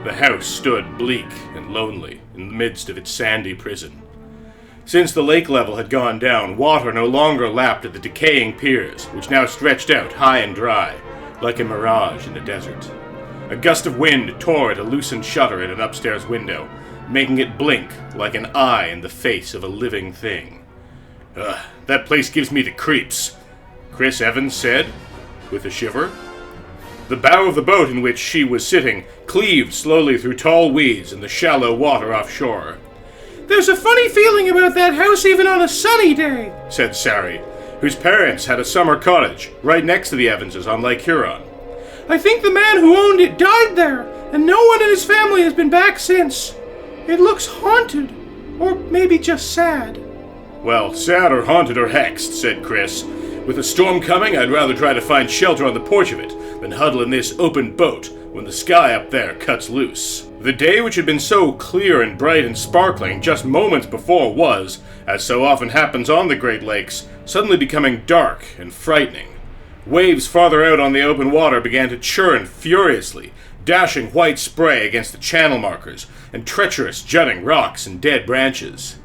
The house stood bleak and lonely in the midst of its sandy prison. Since the lake level had gone down, water no longer lapped at the decaying piers, which now stretched out high and dry, like a mirage in the desert. A gust of wind tore at a loosened shutter in an upstairs window, making it blink like an eye in the face of a living thing. That place gives me the creeps, Chris Evans said, with a shiver. The bow of the boat in which she was sitting cleaved slowly through tall weeds and the shallow water offshore. "There's a funny feeling about that house even on a sunny day," said Sari, whose parents had a summer cottage right next to the Evanses on Lake Huron. "I think the man who owned it died there, and no one in his family has been back since. It looks haunted, or maybe just sad." "Well, sad or haunted or hexed," said Chris. "With a storm coming, I'd rather try to find shelter on the porch of it than huddle in this open boat when the sky up there cuts loose." The day, which had been so clear and bright and sparkling just moments before, was, as so often happens on the Great Lakes, suddenly becoming dark and frightening. Waves farther out on the open water began to churn furiously, dashing white spray against the channel markers and treacherous jutting rocks and dead branches.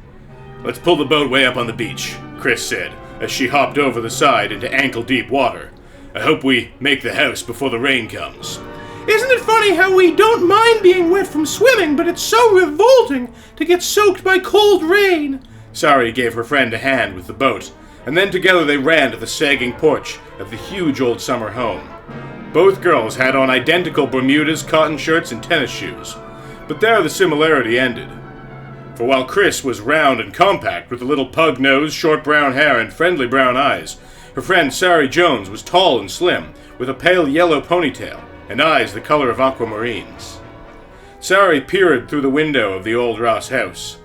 "Let's pull the boat way up on the beach," Chris said, as she hopped over the side into ankle-deep water. "I hope we make the house before the rain comes." "Isn't it funny how we don't mind being wet from swimming, but it's so revolting to get soaked by cold rain?" Sari gave her friend a hand with the boat, and then together they ran to the sagging porch of the huge old summer home. Both girls had on identical Bermudas, cotton shirts, and tennis shoes, but there the similarity ended. For while Chris was round and compact with a little pug nose, short brown hair, and friendly brown eyes, her friend Sari Jones was tall and slim, with a pale yellow ponytail, and eyes the color of aquamarines. Sari peered through the window of the old Ross house.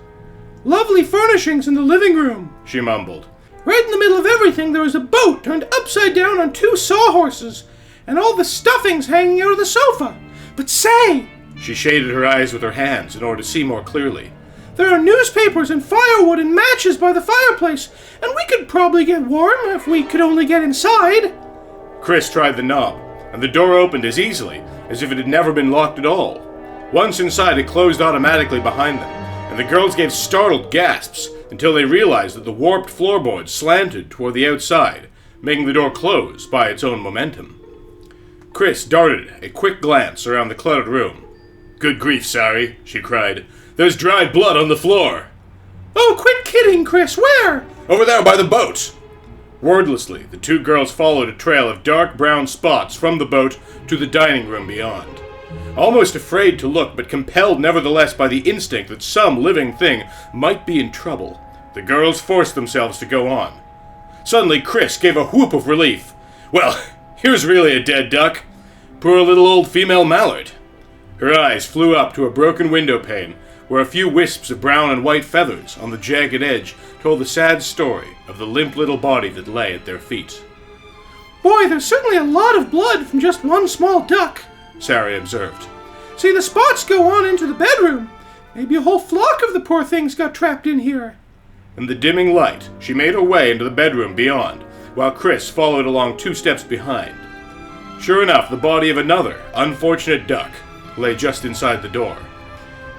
"Lovely furnishings in the living room," she mumbled. "Right in the middle of everything there was a boat turned upside down on 2 sawhorses, and all the stuffings hanging out of the sofa. But say," she shaded her eyes with her hands in order to see more clearly, "there are newspapers and firewood and matches by the fireplace, and we could probably get warm if we could only get inside." Chris tried the knob, and the door opened as easily as if it had never been locked at all. Once inside, it closed automatically behind them, and the girls gave startled gasps until they realized that the warped floorboards slanted toward the outside, making the door close by its own momentum. Chris darted a quick glance around the cluttered room. "Good grief, Sari," she cried. "There's dried blood on the floor." "Oh, quit kidding, Chris. Where?" "Over there by the boat." Wordlessly, the 2 girls followed a trail of dark brown spots from the boat to the dining room beyond. Almost afraid to look, but compelled nevertheless by the instinct that some living thing might be in trouble, the girls forced themselves to go on. Suddenly, Chris gave a whoop of relief. "Well, here's really a dead duck. Poor little old female mallard." Her eyes flew up to a broken window pane, where a few wisps of brown and white feathers on the jagged edge told the sad story of the limp little body that lay at their feet. "Boy, there's certainly a lot of blood from just one small duck," Sari observed. "See, the spots go on into the bedroom. Maybe a whole flock of the poor things got trapped in here." In the dimming light, she made her way into the bedroom beyond, while Chris followed along 2 steps behind. Sure enough, the body of another unfortunate duck lay just inside the door.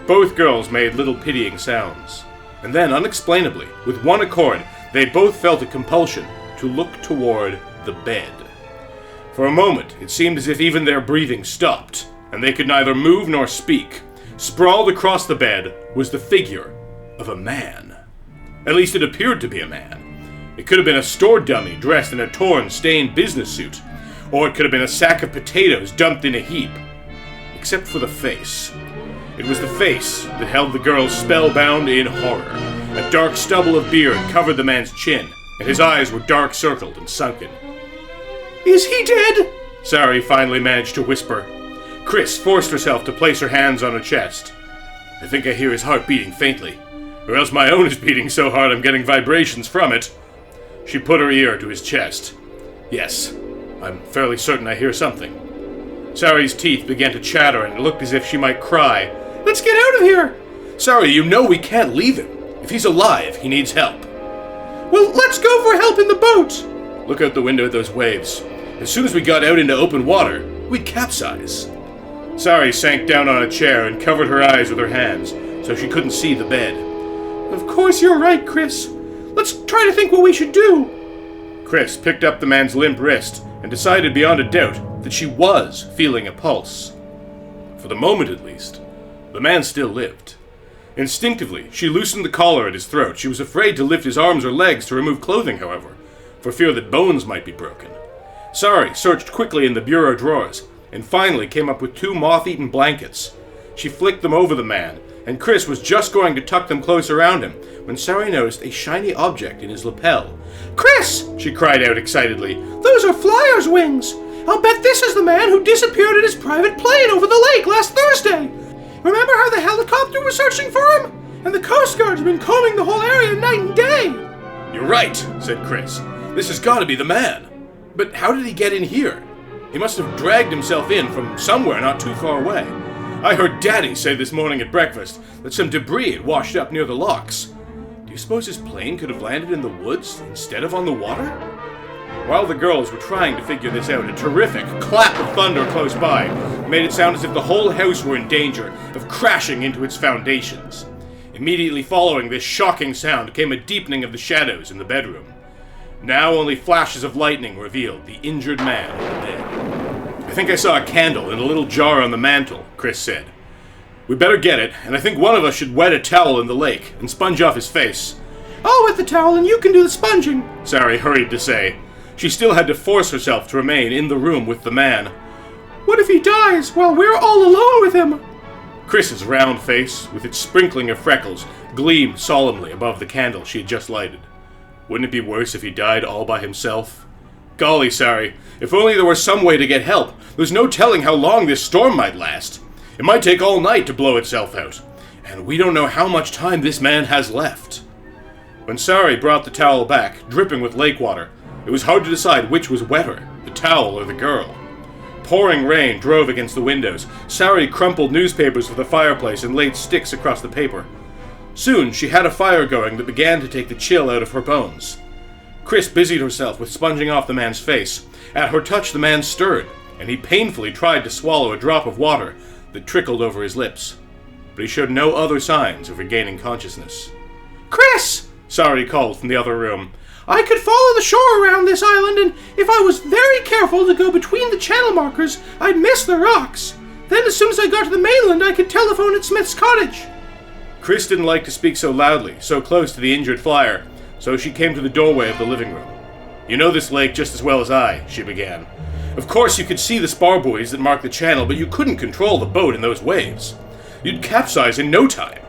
Both girls made little pitying sounds, and then, unexplainably, with one accord, they both felt a compulsion to look toward the bed. For a moment, it seemed as if even their breathing stopped, and they could neither move nor speak. Sprawled across the bed was the figure of a man. At least it appeared to be a man. It could have been a store dummy dressed in a torn, stained business suit, or it could have been a sack of potatoes dumped in a heap. Except for the face. It was the face that held the girls spellbound in horror. A dark stubble of beard covered the man's chin, and his eyes were dark-circled and sunken. "Is he dead?" Sari finally managed to whisper. Chris forced herself to place her hands on her chest. "I think I hear his heart beating faintly, or else my own is beating so hard I'm getting vibrations from it." She put her ear to his chest. "Yes, I'm fairly certain I hear something." Sari's teeth began to chatter, and it looked as if she might cry. "Let's get out of here!" "Sari, you know we can't leave him. If he's alive, he needs help. Well, let's go for help in the boat! Look out the window at those waves. As soon as we got out into open water, we'd capsize. Sari sank down on a chair and covered her eyes with her hands, so she couldn't see the bed. Of course you're right, Chris. Let's try to think what we should do. Chris picked up the man's limp wrist and decided beyond a doubt that she was feeling a pulse. For the moment at least, the man still lived. Instinctively, she loosened the collar at his throat. She was afraid to lift his arms or legs to remove clothing, however, for fear that bones might be broken. Sari searched quickly in the bureau drawers, and finally came up with 2 moth-eaten blankets. She flicked them over the man, and Chris was just going to tuck them close around him, when Sari noticed a shiny object in his lapel. Chris! She cried out excitedly. Those are flyers' wings! I'll bet this is the man who disappeared in his private plane over the lake last Thursday! Remember how the helicopter was searching for him? And the Coast Guard's been combing the whole area night and day! You're right, said Chris. This has got to be the man. But how did he get in here? He must have dragged himself in from somewhere not too far away. I heard Daddy say this morning at breakfast that some debris had washed up near the locks. Do you suppose his plane could have landed in the woods instead of on the water? While the girls were trying to figure this out, a terrific clap of thunder close by made it sound as if the whole house were in danger of crashing into its foundations. Immediately following this shocking sound came a deepening of the shadows in the bedroom. Now only flashes of lightning revealed the injured man on the bed. I think I saw a candle in a little jar on the mantel, Chris said. We better get it, and I think one of us should wet a towel in the lake and sponge off his face. I'll wet the towel and you can do the sponging, Sari hurried to say. She still had to force herself to remain in the room with the man. What if he dies while we're all alone with him? Chris's round face, with its sprinkling of freckles, gleamed solemnly above the candle she had just lighted. Wouldn't it be worse if he died all by himself? Golly, Sari, if only there were some way to get help. There's no telling how long this storm might last. It might take all night to blow itself out. And we don't know how much time this man has left. When Sari brought the towel back, dripping with lake water, it was hard to decide which was wetter, the towel or the girl. Pouring rain drove against the windows. Sari crumpled newspapers for the fireplace and laid sticks across the paper. Soon she had a fire going that began to take the chill out of her bones. Chris busied herself with sponging off the man's face. At her touch the man stirred, and he painfully tried to swallow a drop of water that trickled over his lips. But he showed no other signs of regaining consciousness. Chris! Sari called from the other room. I could follow the shore around this island, and if I was very careful to go between the channel markers, I'd miss the rocks. Then as soon as I got to the mainland, I could telephone at Smith's cottage. Chris didn't like to speak so loudly, so close to the injured flyer, so she came to the doorway of the living room. You know this lake just as well as I, she began. Of course you could see the spar buoys that mark the channel, but you couldn't control the boat in those waves. You'd capsize in no time.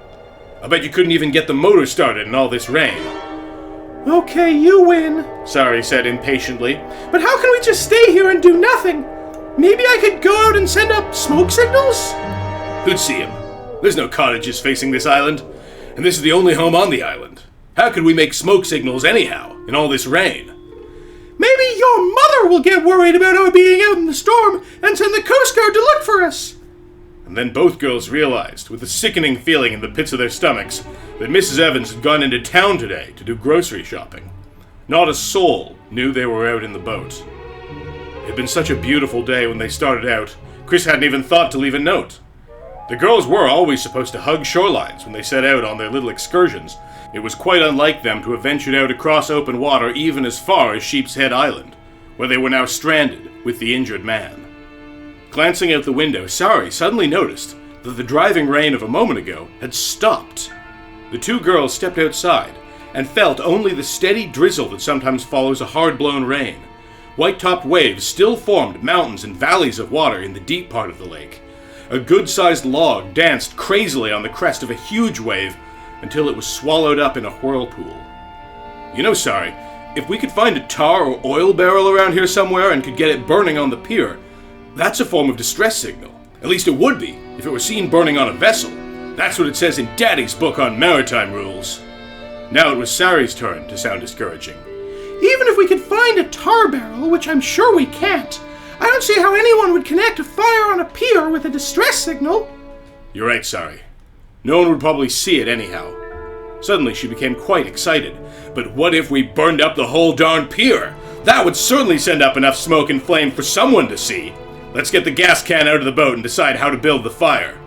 I bet you couldn't even get the motor started in all this rain. Okay, you win, Sari said impatiently. But how can we just stay here and do nothing? Maybe I could go out and send up smoke signals? Who'd see him? There's no cottages facing this island, and this is the only home on the island. How could we make smoke signals anyhow, in all this rain? Maybe your mother will get worried about our being out in the storm and send the Coast Guard to look for us. And then both girls realized, with a sickening feeling in the pits of their stomachs, that Mrs. Evans had gone into town today to do grocery shopping. Not a soul knew they were out in the boat. It had been such a beautiful day when they started out, Chris hadn't even thought to leave a note. The girls were always supposed to hug shorelines when they set out on their little excursions. It was quite unlike them to have ventured out across open water even as far as Sheep's Head Island, where they were now stranded with the injured man. Glancing out the window, Sari suddenly noticed that the driving rain of a moment ago had stopped. The two girls stepped outside and felt only the steady drizzle that sometimes follows a hard-blown rain. White-topped waves still formed mountains and valleys of water in the deep part of the lake. A good-sized log danced crazily on the crest of a huge wave until it was swallowed up in a whirlpool. You know, Sari, if we could find a tar or oil barrel around here somewhere and could get it burning on the pier, that's a form of distress signal. At least it would be, if it were seen burning on a vessel. That's what it says in Daddy's book on maritime rules. Now it was Sari's turn to sound discouraging. Even if we could find a tar barrel, which I'm sure we can't, I don't see how anyone would connect a fire on a pier with a distress signal. You're right, Sari. No one would probably see it anyhow. Suddenly she became quite excited. But what if we burned up the whole darn pier? That would certainly send up enough smoke and flame for someone to see. Let's get the gas can out of the boat and decide how to build the fire.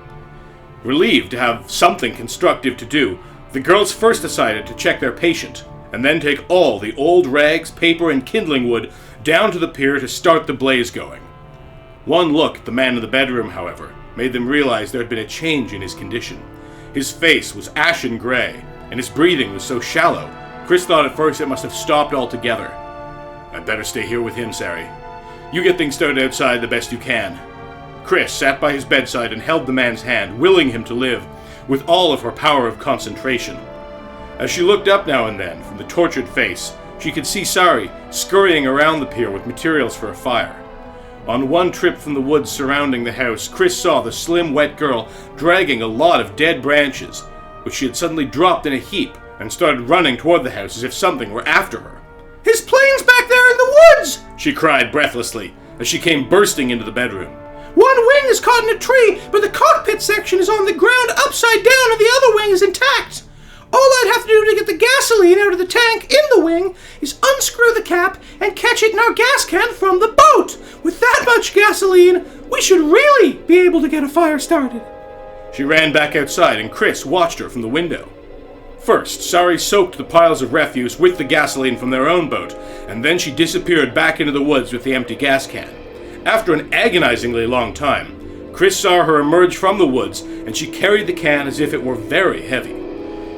Relieved to have something constructive to do, the girls first decided to check their patient, and then take all the old rags, paper, and kindling wood down to the pier to start the blaze going. One look at the man in the bedroom, however, made them realize there had been a change in his condition. His face was ashen gray, and his breathing was so shallow, Chris thought at first it must have stopped altogether. I'd better stay here with him, Sari. You get things started outside the best you can. Chris sat by his bedside and held the man's hand, willing him to live, with all of her power of concentration. As she looked up now and then from the tortured face, she could see Sari scurrying around the pier with materials for a fire. On one trip from the woods surrounding the house, Chris saw the slim, wet girl dragging a lot of dead branches, which she had suddenly dropped in a heap and started running toward the house as if something were after her. His plane's back there in the woods! She cried breathlessly as she came bursting into the bedroom. One wing is caught in a tree, but the cockpit section is on the ground upside down and the other wing is intact. All I'd have to do to get the gasoline out of the tank in the wing is unscrew the cap and catch it in our gas can from the boat. With that much gasoline, we should really be able to get a fire started. She ran back outside and Chris watched her from the window. First, Sari soaked the piles of refuse with the gasoline from their own boat, and then she disappeared back into the woods with the empty gas can. After an agonizingly long time, Chris saw her emerge from the woods, and she carried the can as if it were very heavy.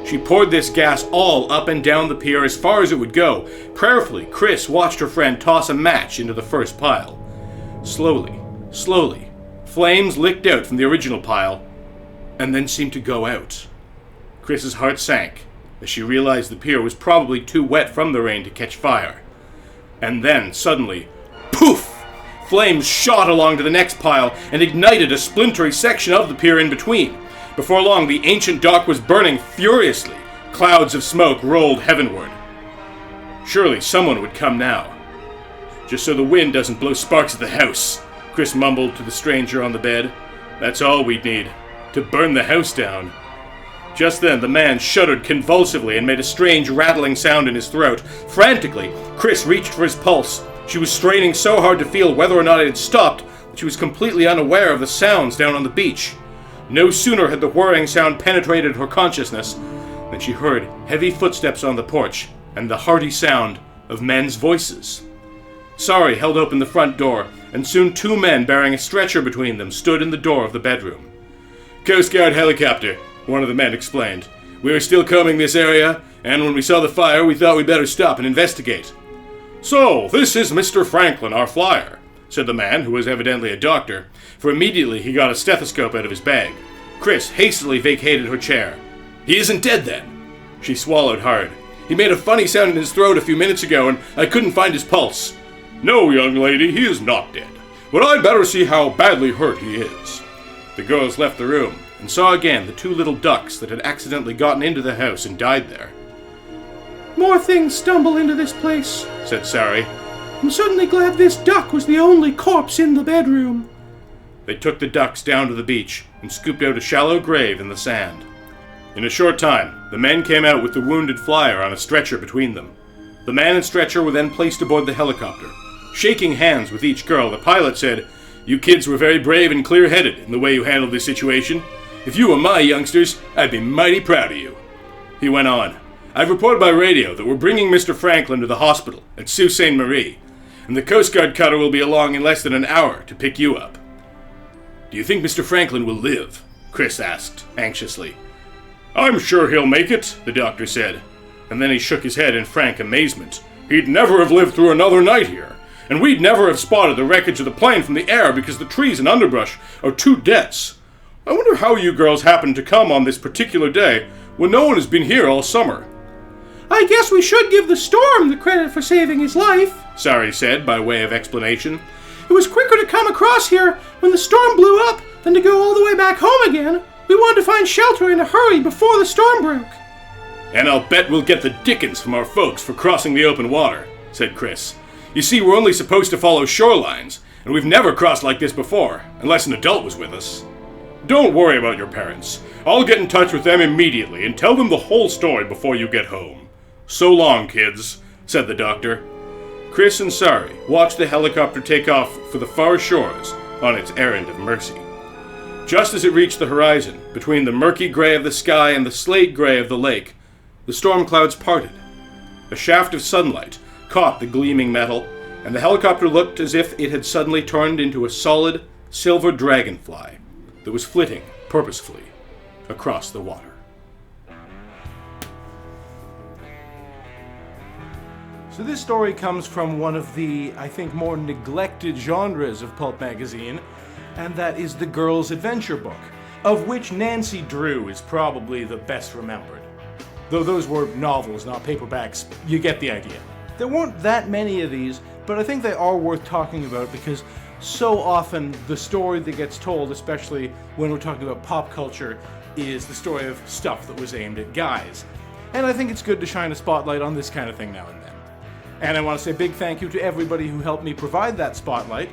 She poured this gas all up and down the pier as far as it would go. Prayerfully, Chris watched her friend toss a match into the first pile. Slowly, flames licked out from the original pile, and then seemed to go out. Chris's heart sank as she realized the pier was probably too wet from the rain to catch fire. And then, suddenly, poof! Flames shot along to the next pile and ignited a splintery section of the pier in between. Before long, the ancient dock was burning furiously. Clouds of smoke rolled heavenward. Surely someone would come now. Just so the wind doesn't blow sparks at the house, Chris mumbled to the stranger on the bed. That's all we'd need, to burn the house down. Just then, the man shuddered convulsively and made a strange rattling sound in his throat. Frantically, Chris reached for his pulse. She was straining so hard to feel whether or not it had stopped that she was completely unaware of the sounds down on the beach. No sooner had the whirring sound penetrated her consciousness than she heard heavy footsteps on the porch and the hearty sound of men's voices. Sari held open the front door, and soon two men bearing a stretcher between them stood in the door of the bedroom. Coast Guard helicopter, one of the men explained. We were still combing this area, and when we saw the fire, we thought we'd better stop and investigate. So, this is Mr. Franklin, our flyer, said the man, who was evidently a doctor, for immediately he got a stethoscope out of his bag. Chris hastily vacated her chair. He isn't dead, then? She swallowed hard. He made a funny sound in his throat a few minutes ago, and I couldn't find his pulse. No, young lady, he is not dead. But I'd better see how badly hurt he is. The girls left the room, and saw again the two little ducks that had accidentally gotten into the house and died there. More things stumble into this place, said Sari. I'm certainly glad this duck was the only corpse in the bedroom. They took the ducks down to the beach and scooped out a shallow grave in the sand. In a short time, the men came out with the wounded flyer on a stretcher between them. The man and stretcher were then placed aboard the helicopter. Shaking hands with each girl, the pilot said, You kids were very brave and clear-headed in the way you handled this situation. If you were my youngsters, I'd be mighty proud of you. He went on, I've reported by radio that we're bringing Mr. Franklin to the hospital at Sault Ste. Marie, and the Coast Guard cutter will be along in less than an hour to pick you up. Do you think Mr. Franklin will live? Chris asked, anxiously. I'm sure he'll make it, the doctor said, and then he shook his head in frank amazement. He'd never have lived through another night here, and we'd never have spotted the wreckage of the plane from the air because the trees and underbrush are too dense. I wonder how you girls happened to come on this particular day when no one has been here all summer. I guess we should give the storm the credit for saving his life, Sari said by way of explanation. It was quicker to come across here when the storm blew up than to go all the way back home again. We wanted to find shelter in a hurry before the storm broke. And I'll bet we'll get the dickens from our folks for crossing the open water, said Chris. You see, we're only supposed to follow shorelines, and we've never crossed like this before, unless an adult was with us. Don't worry about your parents. I'll get in touch with them immediately and tell them the whole story before you get home. So long, kids, said the doctor. Chris and Sari watched the helicopter take off for the far shores on its errand of mercy. Just as it reached the horizon, between the murky gray of the sky and the slate gray of the lake, the storm clouds parted. A shaft of sunlight caught the gleaming metal, and the helicopter looked as if it had suddenly turned into a solid silver dragonfly that was flitting purposefully across the water. So this story comes from one of the, I think, more neglected genres of pulp magazine, and that is the girls' adventure book, of which Nancy Drew is probably the best remembered. Though those were novels, not paperbacks, you get the idea. There weren't that many of these, but I think they are worth talking about because so often the story that gets told, especially when we're talking about pop culture, is the story of stuff that was aimed at guys. And I think it's good to shine a spotlight on this kind of thing now and then. And I want to say a big thank you to everybody who helped me provide that spotlight,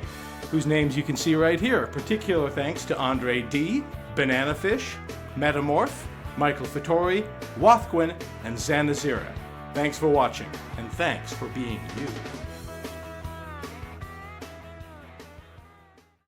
whose names you can see right here. Particular thanks to Andre D., Bananafish, Metamorph, Michael Fattori, Wathquin, and Zanazira. Thanks for watching, and thanks for being you.